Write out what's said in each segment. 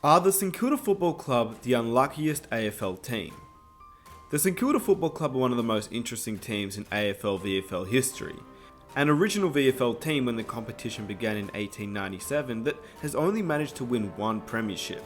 Are the St Kilda Football Club the unluckiest AFL team? The St Kilda Football Club are one of the most interesting teams in AFL VFL history. An original VFL team when the competition began in 1897 that has only managed to win one premiership.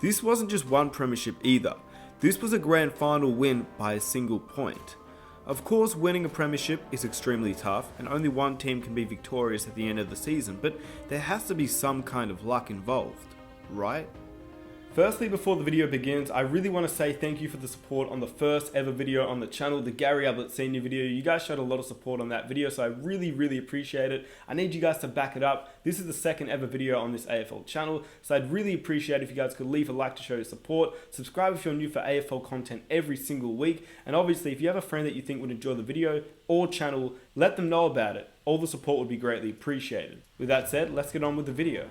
This wasn't just one premiership either, this was a grand final win by a single point. Of course, winning a premiership is extremely tough and only one team can be victorious at the end of the season, but there has to be some kind of luck involved, right? Firstly, before the video begins, I really want to say thank you for the support on the first ever video on the channel, the Gary Ablett Senior video. You guys showed a lot of support on that video, so I really appreciate it. I need you guys to back it up. This is the second ever video on this AFL channel, so I'd really appreciate if you guys could leave a like to show your support, subscribe if you're new for AFL content every single week, and obviously if you have a friend that you think would enjoy the video or channel, let them know about it. All the support would be greatly appreciated. With that said, let's get on with the video.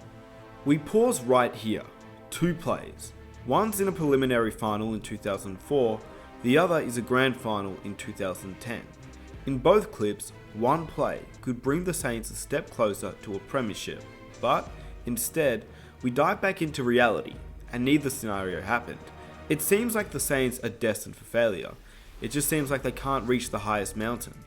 We pause right here. Two plays. One's in a preliminary final in 2004, the other is a grand final in 2010. In both clips, one play could bring the Saints a step closer to a premiership, but instead, we dive back into reality, and neither scenario happened. It seems like the Saints are destined for failure. It just seems like they can't reach the highest mountain.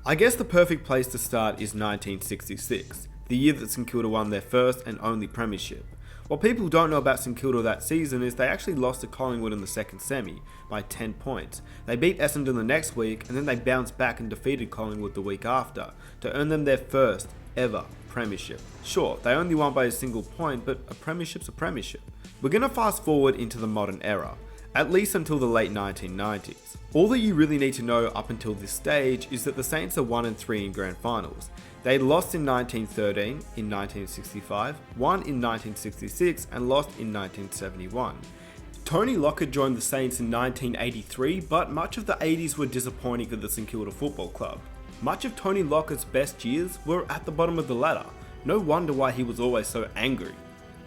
I guess the perfect place to start is 1966, the year that St Kilda won their first and only premiership. What people don't know about St Kilda that season is they actually lost to Collingwood in the second semi by 10 points. They beat Essendon the next week and then they bounced back and defeated Collingwood the week after to earn them their first ever premiership. Sure, they only won by a single point, but a premiership's a premiership. We're going to fast forward into the modern era, at least until the late 1990s. All that you really need to know up until this stage is that the Saints are 1-3 in grand finals. They lost in 1913, in 1965, won in 1966 and lost in 1971. Tony Lockett joined the Saints in 1983, but much of the 80s were disappointing for the St Kilda Football Club. Much of Tony Lockett's best years were at the bottom of the ladder. No wonder why he was always so angry.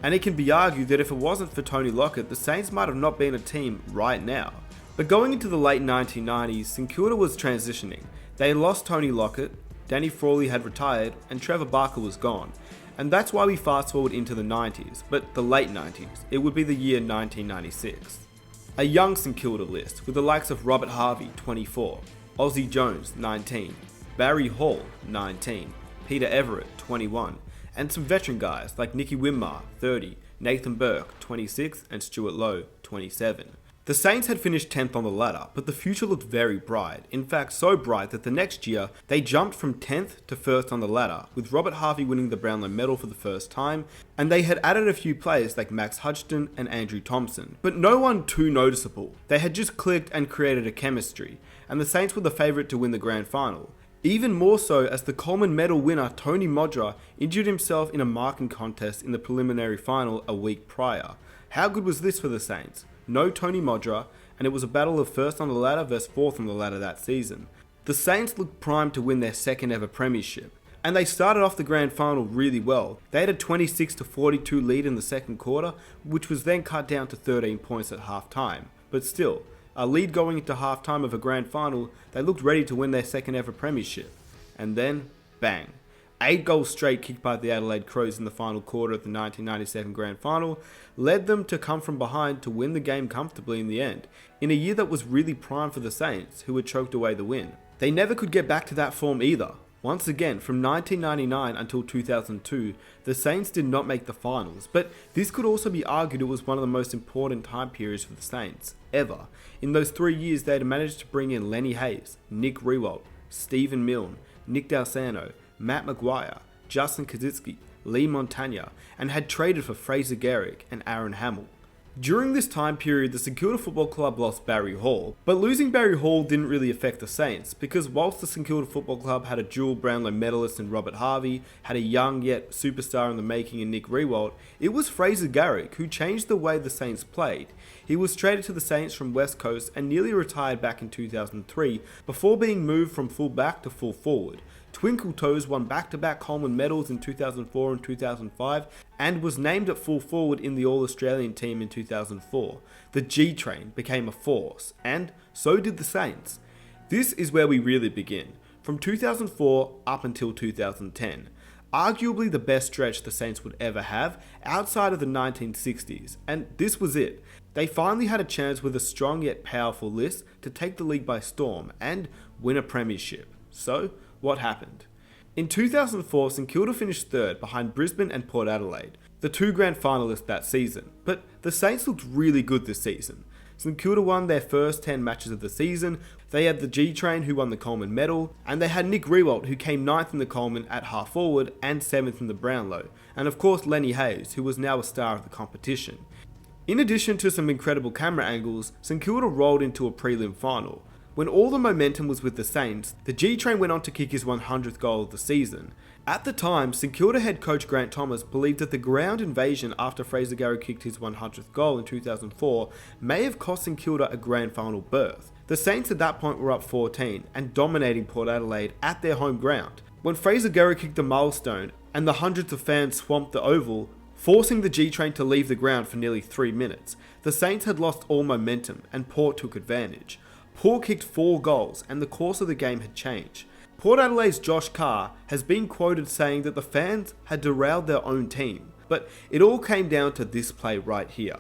And it can be argued that if it wasn't for Tony Lockett, the Saints might have not been a team right now. But going into the late 1990s, St Kilda was transitioning. They lost Tony Lockett, Danny Frawley had retired, and Trevor Barker was gone. And that's why we fast forward into the 90s, but the late 90s. It would be the year 1996. A young St Kilda list with the likes of Robert Harvey, 24, Ozzie Jones, 19, Barry Hall, 19, Peter Everett, 21, and some veteran guys like Nicky Winmar, 30, Nathan Burke, 26, and Stuart Lowe, 27. The Saints had finished 10th on the ladder, but the future looked very bright. In fact, so bright that the next year, they jumped from 10th to 1st on the ladder, with Robert Harvey winning the Brownlow medal for the first time, and they had added a few players like Max Hutchton and Andrew Thompson, but no one too noticeable. They had just clicked and created a chemistry, and the Saints were the favourite to win the grand final. Even more so as the Coleman medal winner Tony Modra injured himself in a marking contest in the preliminary final a week prior. How good was this for the Saints? No Tony Modra, and it was a battle of first on the ladder versus fourth on the ladder that season. The Saints looked primed to win their second ever premiership, and they started off the grand final really well. They had a 26-42 lead in the second quarter, which was then cut down to 13 points at half time. But still, a lead going into half time of a grand final, they looked ready to win their second ever premiership. And then, bang. 8 goals straight kicked by the Adelaide Crows in the final quarter of the 1997 grand final led them to come from behind to win the game comfortably in the end, in a year that was really prime for the Saints, who had choked away the win. They never could get back to that form either. Once again, from 1999 until 2002, the Saints did not make the finals, but this could also be argued it was one of the most important time periods for the Saints, ever. In those 3 years, they had managed to bring in Lenny Hayes, Nick Riewoldt, Stephen Milne, Nick Dalsano, Matt Maguire, Justin Kazitsky, Lee Montagna, and had traded for Fraser Garrick and Aaron Hamill. During this time period, the St Kilda Football Club lost Barry Hall, but losing Barry Hall didn't really affect the Saints, because whilst the St Kilda Football Club had a dual Brownlow medalist in Robert Harvey, had a young yet superstar in the making in Nick Riewoldt, it was Fraser Garrick who changed the way the Saints played. He was traded to the Saints from West Coast and nearly retired back in 2003, before being moved from full back to full forward. Twinkle Toes won back-to-back Coleman medals in 2004 and 2005 and was named at full forward in the All-Australian team in 2004. The G-Train became a force, and so did the Saints. This is where we really begin, from 2004 up until 2010. arguably the best stretch the Saints would ever have outside of the 1960s, and this was it. They finally had a chance with a strong yet powerful list to take the league by storm and win a premiership. So, what happened? In 2004, St Kilda finished third behind Brisbane and Port Adelaide, the two grand finalists that season, but the Saints looked really good this season. St Kilda won their first 10 matches of the season, they had the G-Train who won the Coleman medal, and they had Nick Riewoldt who came 9th in the Coleman at half forward and 7th in the Brownlow, and of course Lenny Hayes, who was now a star of the competition. In addition to some incredible camera angles, St Kilda rolled into a prelim final. When all the momentum was with the Saints, the G-Train went on to kick his 100th goal of the season. At the time, St Kilda head coach Grant Thomas believed that the ground invasion after Fraser Garrick kicked his 100th goal in 2004 may have cost St Kilda a grand final berth. The Saints at that point were up 14 and dominating Port Adelaide at their home ground. When Fraser Garrick kicked the milestone and the hundreds of fans swamped the oval, forcing the G-Train to leave the ground for nearly 3 minutes, the Saints had lost all momentum and Port took advantage. Port kicked 4 goals and the course of the game had changed. Port Adelaide's Josh Carr has been quoted saying that the fans had derailed their own team, but it all came down to this play right here.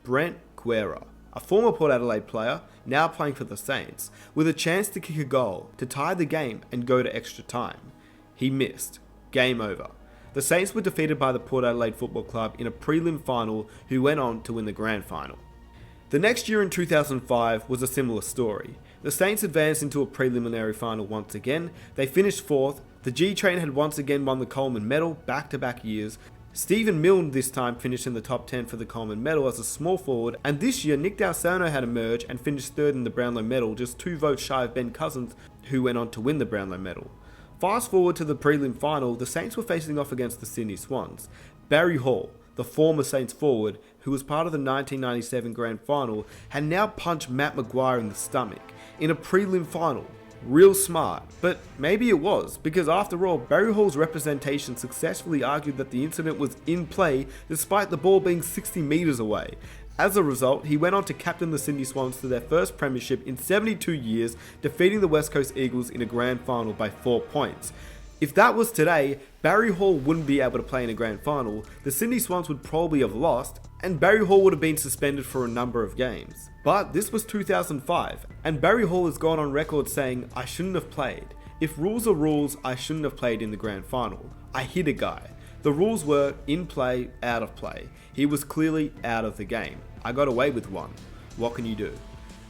Brent Guerra, a former Port Adelaide player, now playing for the Saints, with a chance to kick a goal to tie the game and go to extra time. He missed. Game over. The Saints were defeated by the Port Adelaide Football Club in a prelim final who went on to win the grand final. The next year in 2005 was a similar story. The Saints advanced into a preliminary final once again, they finished 4th, the G-Train had once again won the Coleman medal back-to-back years, Stephen Milne this time finished in the top 10 for the Coleman medal as a small forward, and this year Nick D'Alsano had emerged and finished 3rd in the Brownlow medal, just 2 votes shy of Ben Cousins, who went on to win the Brownlow medal. Fast forward to the prelim final, the Saints were facing off against the Sydney Swans. Barry Hall, the former Saints forward, who was part of the 1997 grand final, had now punched Matt Maguire in the stomach in a prelim final. Real smart, but maybe it was, because after all, Barry Hall's representation successfully argued that the incident was in play despite the ball being 60 metres away. As a result, he went on to captain the Sydney Swans to their first premiership in 72 years, defeating the West Coast Eagles in a grand final by 4 points. If that was today, Barry Hall wouldn't be able to play in a grand final, the Sydney Swans would probably have lost, and Barry Hall would have been suspended for a number of games. But this was 2005, and Barry Hall has gone on record saying, "I shouldn't have played. If rules are rules, I shouldn't have played in the grand final. I hit a guy. The rules were in play, out of play. He was clearly out of the game. I got away with one. What can you do?"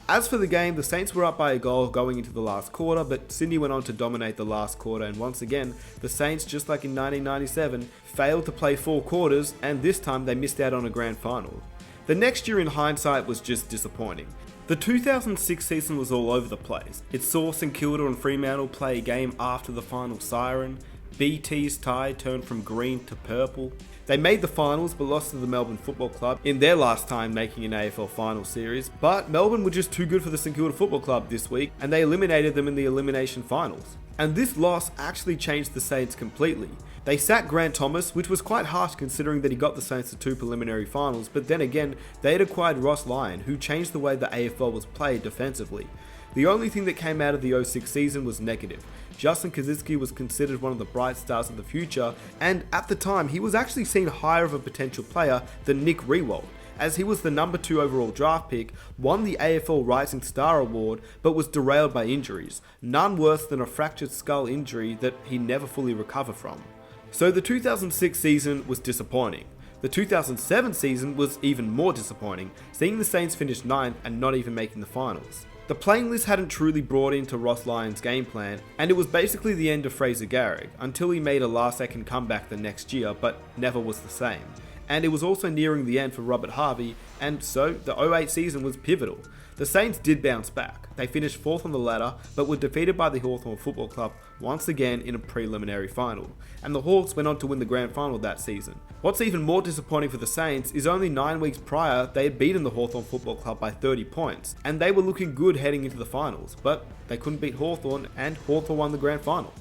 As for the game, the Saints were up by a goal going into the last quarter, but Sydney went on to dominate the last quarter, and once again, the Saints, just like in 1997, failed to play 4 quarters, and this time they missed out on a grand final. The next year in hindsight was just disappointing. The 2006 season was all over the place. It saw St Kilda and Fremantle play a game after the final siren, BT's tie turned from green to purple. They made the finals but lost to the Melbourne Football Club in their last time making an AFL final series, but Melbourne were just too good for the St Kilda Football Club this week and they eliminated them in the elimination finals. And this loss actually changed the Saints completely. They sacked Grant Thomas, which was quite harsh considering that he got the Saints to 2 preliminary finals, but then again, they had acquired Ross Lyon, who changed the way the AFL was played defensively. The only thing that came out of the 06 season was negative. Justin Kosicki was considered one of the bright stars of the future, and at the time he was actually seen higher of a potential player than Nick Riewoldt, as he was the number 2 overall draft pick, won the AFL Rising Star Award, but was derailed by injuries, none worse than a fractured skull injury that he never fully recovered from. So the 2006 season was disappointing. The 2007 season was even more disappointing, seeing the Saints finish 9th and not even making the finals. The playing list hadn't truly brought into Ross Lyon's game plan, and it was basically the end of Fraser Garrick, until he made a last-second comeback the next year, but never was the same. And it was also nearing the end for Robert Harvey, and so the 08 season was pivotal. The Saints did bounce back. They finished 4th on the ladder, but were defeated by the Hawthorn Football Club once again in a preliminary final, and the Hawks went on to win the grand final that season. What's even more disappointing for the Saints is only 9 weeks prior they had beaten the Hawthorn Football Club by 30 points, and they were looking good heading into the finals, but they couldn't beat Hawthorn, and Hawthorn won the grand final.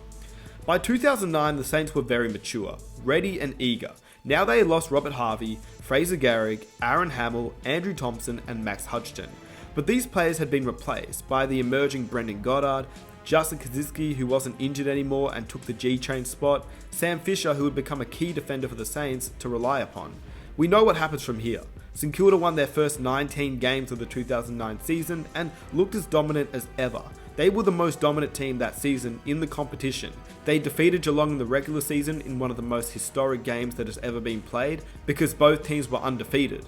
By 2009, the Saints were very mature, ready and eager. Now they had lost Robert Harvey, Fraser Garrick, Aaron Hamill, Andrew Thompson and Max Hudgton. But these players had been replaced by the emerging Brendan Goddard, Justin Kaczynski, who wasn't injured anymore and took the G-Chain spot, Sam Fisher, who had become a key defender for the Saints to rely upon. We know what happens from here. St Kilda won their first 19 games of the 2009 season and looked as dominant as ever. They were the most dominant team that season in the competition. They defeated Geelong in the regular season in one of the most historic games that has ever been played because both teams were undefeated.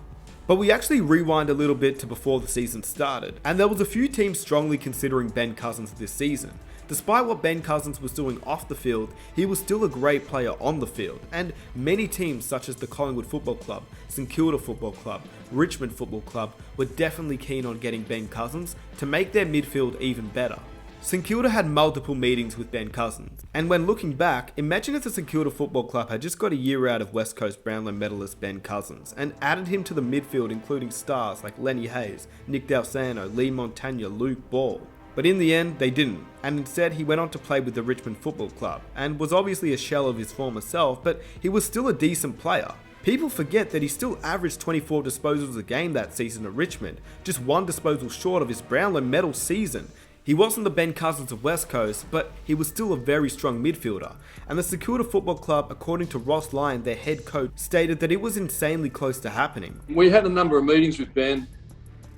But we actually rewind a little bit to before the season started, and there was a few teams strongly considering Ben Cousins this season. Despite what Ben Cousins was doing off the field, he was still a great player on the field, and many teams such as the Collingwood Football Club, St Kilda Football Club, Richmond Football Club were definitely keen on getting Ben Cousins to make their midfield even better. St Kilda had multiple meetings with Ben Cousins, and when looking back, imagine if the St Kilda Football Club had just got a year out of West Coast Brownlow medalist Ben Cousins and added him to the midfield including stars like Lenny Hayes, Nick Dalsano, Lee Montagna, Luke Ball. But in the end, they didn't, and instead he went on to play with the Richmond Football Club, and was obviously a shell of his former self, but he was still a decent player. People forget that he still averaged 24 disposals a game that season at Richmond, just one disposal short of his Brownlow medal season. He wasn't the Ben Cousins of West Coast, but he was still a very strong midfielder, and the St Kilda Football Club, according to Ross Lyon, their head coach, stated that it was insanely close to happening. We had a number of meetings with Ben.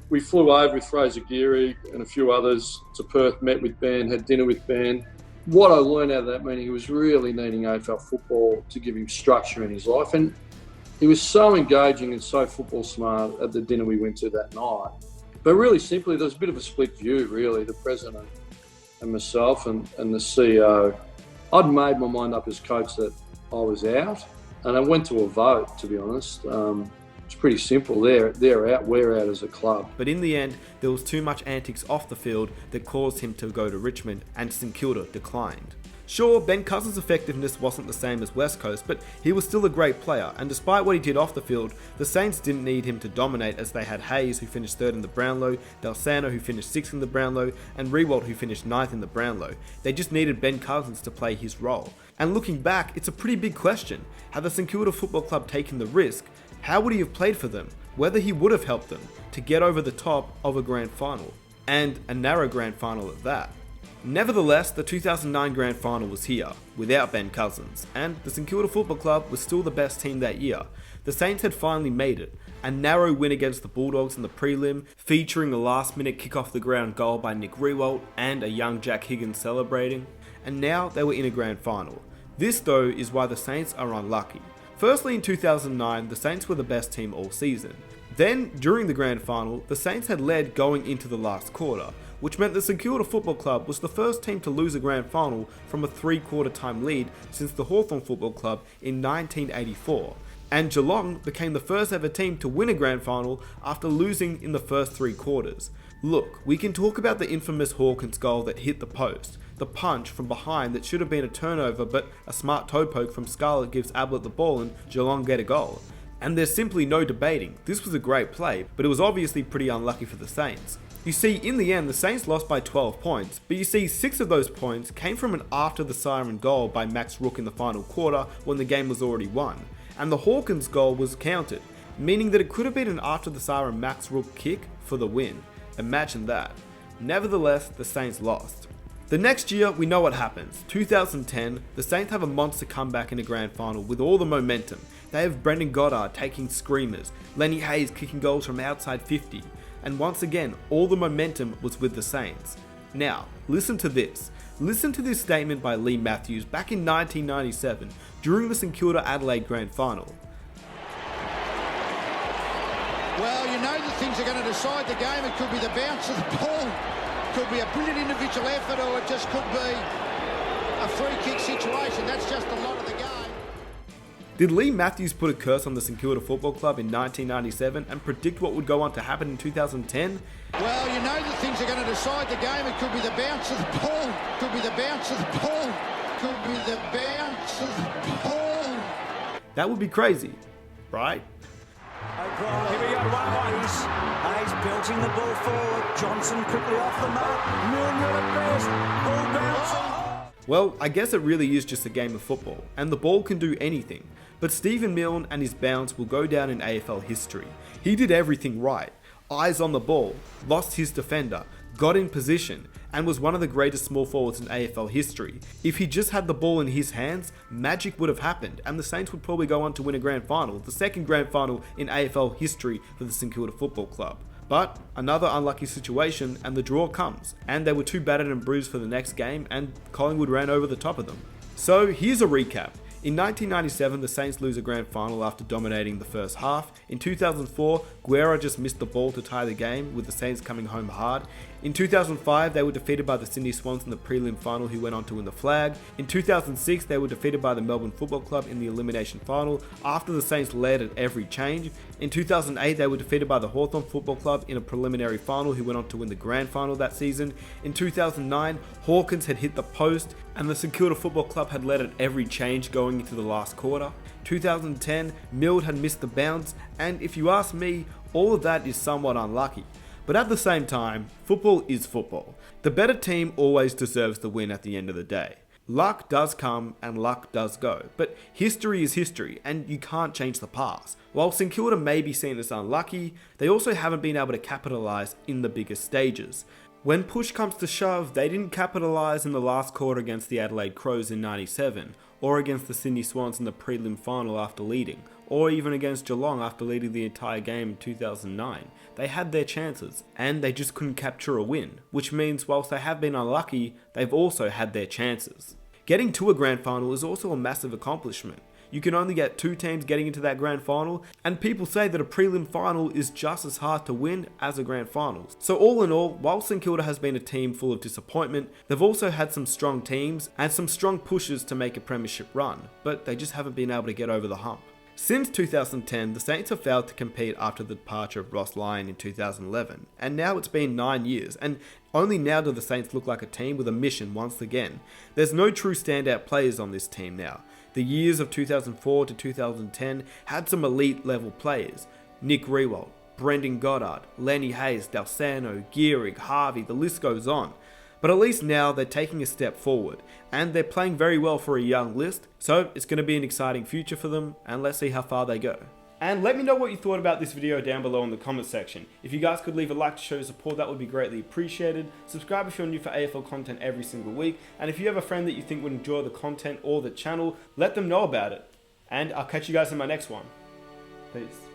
We flew over with Fraser Geary and a few others to Perth, met with Ben, had dinner with Ben. What I learned out of that meeting, he was really needing AFL football to give him structure in his life, and he was so engaging and so football smart at the dinner we went to that night. But really simply, there was a bit of a split view, really, the president and myself and the CEO. I'd made my mind up as coach that I was out, and I went to a vote, to be honest. It's pretty simple. They're out, we're out as a club. But in the end, there was too much antics off the field that caused him to go to Richmond, and St Kilda declined. Sure, Ben Cousins' effectiveness wasn't the same as West Coast, but he was still a great player, and despite what he did off the field, the Saints didn't need him to dominate as they had Hayes, who finished 3rd in the Brownlow, Dalsano, who finished 6th in the Brownlow, and Riewoldt, who finished 9th in the Brownlow. They just needed Ben Cousins to play his role. And looking back, it's a pretty big question. Had the St Kilda Football Club taken the risk, how would he have played for them? Whether he would have helped them to get over the top of a grand final, and a narrow grand final at that. Nevertheless, the 2009 Grand Final was here, without Ben Cousins, and the St Kilda Football Club was still the best team that year. The Saints had finally made it, a narrow win against the Bulldogs in the prelim, featuring a last-minute kick-off-the-ground goal by Nick Riewoldt and a young Jack Higgins celebrating, and now they were in a Grand Final. This, though, is why the Saints are unlucky. Firstly, in 2009, the Saints were the best team all season. Then, during the Grand Final, the Saints had led going into the last quarter, which meant the St Kilda Football Club was the first team to lose a Grand Final from a 3/4 time lead since the Hawthorn Football Club in 1984, and Geelong became the first ever team to win a Grand Final after losing in the first 3 quarters. Look, we can talk about the infamous Hawkins goal that hit the post, the punch from behind that should have been a turnover but a smart toe poke from Scarlett gives Ablett the ball and Geelong get a goal. And there's simply no debating, this was a great play, but it was obviously pretty unlucky for the Saints. You see, in the end, the Saints lost by 12 points, but you see 6 of those points came from an after the siren goal by Max Rook in the final quarter when the game was already won, and the Hawkins goal was counted, meaning that it could have been an after the siren Max Rook kick for the win. Imagine that. Nevertheless, the Saints lost. The next year, we know what happens. 2010, the Saints have a monster comeback in a grand final with all the momentum. They have Brendan Goddard taking screamers, Lenny Hayes kicking goals from outside 50, and once again, all the momentum was with the Saints. Now, listen to this. Listen to this statement by Lee Matthews back in 1997 during the St Kilda Adelaide Grand Final. Well, you know that things are going to decide the game. It could be the bounce of the ball, could be a brilliant individual effort, or it just could be a free kick situation. That's just a lot of the game. Did Lee Matthews put a curse on the St Kilda Football Club in 1997 and predict what would go on to happen in 2010? Well, you know that things are going to decide the game. It could be the bounce of the ball, could be the bounce of the ball, could be the bounce of the ball. That would be crazy, right? Here we go, Hayes belting the ball forward. Johnson quickly off the mark. Milne at best. Ball bouncing. Well, I guess it really is just a game of football, and the ball can do anything. But Stephen Milne and his bounce will go down in AFL history. He did everything right. Eyes on the ball, lost his defender, got in position, and was one of the greatest small forwards in AFL history. If he just had the ball in his hands, magic would have happened, and the Saints would probably go on to win a grand final, the second grand final in AFL history for the St Kilda Football Club. But another unlucky situation, and the draw comes, and they were too battered and bruised for the next game, and Collingwood ran over the top of them. So here's a recap. In 1997, the Saints lose a grand final after dominating the first half. In 2004, Guerra just missed the ball to tie the game, with the Saints coming home hard. In 2005, they were defeated by the Sydney Swans in the prelim final, who went on to win the flag. In 2006, they were defeated by the Melbourne Football Club in the elimination final, after the Saints led at every change. In 2008, they were defeated by the Hawthorn Football Club in a preliminary final, who went on to win the grand final that season. In 2009, Hawkins had hit the post, and the St Kilda Football Club had led at every change going into the last quarter. 2010, Mild had missed the bounce, and if you ask me, all of that is somewhat unlucky. But at the same time, football is football. The better team always deserves the win at the end of the day. Luck does come and luck does go, but history is history and you can't change the past. While St Kilda may be seen as unlucky, they also haven't been able to capitalise in the biggest stages. When push comes to shove, they didn't capitalise in the last quarter against the Adelaide Crows in 97, or against the Sydney Swans in the prelim final after leading, or even against Geelong after leading the entire game in 2009. They had their chances, and they just couldn't capture a win, which means whilst they have been unlucky, they've also had their chances. Getting to a grand final is also a massive accomplishment. You can only get 2 teams getting into that grand final, and people say that a prelim final is just as hard to win as a grand final. So all in all, while St Kilda has been a team full of disappointment, they've also had some strong teams and some strong pushes to make a premiership run, but they just haven't been able to get over the hump. Since 2010, the Saints have failed to compete after the departure of Ross Lyon in 2011, and now it's been 9 years, and only now do the Saints look like a team with a mission once again. There's no true standout players on this team now. The years of 2004 to 2010 had some elite level players. Nick Riewoldt, Brendan Goddard, Lenny Hayes, Dalsano, Gehrig, Harvey, the list goes on. But at least now they're taking a step forward, and they're playing very well for a young list, so it's going to be an exciting future for them, and let's see how far they go. And let me know what you thought about this video down below in the comment section. If you guys could leave a like to show your support, that would be greatly appreciated. Subscribe if you're new for AFL content every single week, and if you have a friend that you think would enjoy the content or the channel, let them know about it. And I'll catch you guys in my next one. Peace.